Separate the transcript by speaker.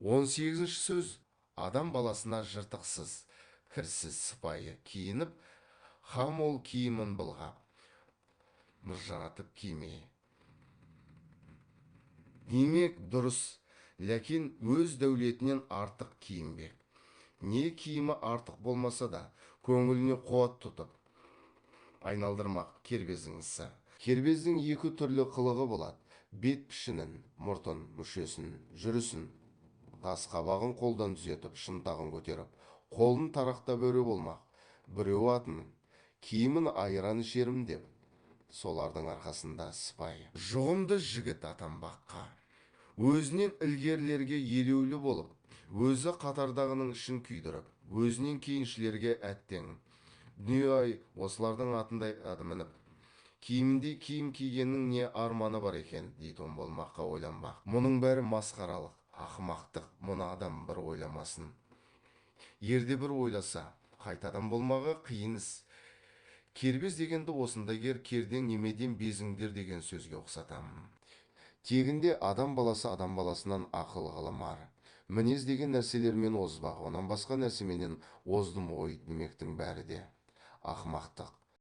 Speaker 1: 18-ші сөз адам баласына жыртықсыз, кірсіз, сыпайы киініп, хам ол киімін былғап, мыржаратып киме. Демек дұрыс, ләкин өз дәулетінен артық киінбек. Не киімі артық болмаса да, көңіліне қуат тұтып, айналдырмақ кербездің ісі. Кербездің екі түрлі қылығы болады. Бет пішінін, мұртын, мүшесін, жүрісін, қас қабағын қолдан түзетіп, шынтағын көтеріп, қолын тарақтап өре болмақ. Біреу атын, киімін айран ішерім деп, солардың арқасында сыпайы. Жұғымды жігіт атанбаққа, өзінен ілгерілерге елеулі болып, өзі қатардағының ішін күйдіріп, өзінен кейіншілерге әттең. Дүние-ай, осылардың атындай мініп, киіміндей киім кигеннің не арманы бар екен, дейтін болмаққа ойланбақ. Мұның бәрі масқаралық, ақымақтық, мұны адам бір ойламасын. Ерде бір ойласа, қайтадан болмағы қиын іс. Кербез дегенді осында керден немеден безіңдер деген сөзге ұқсатамын. Тегінде адам баласы адам баласынан ақыл ғылымар. Мінез деген нәрселермен озбақ, онан басқа нәрсеменен оздым ғой демектің бәрі де ақымақтық.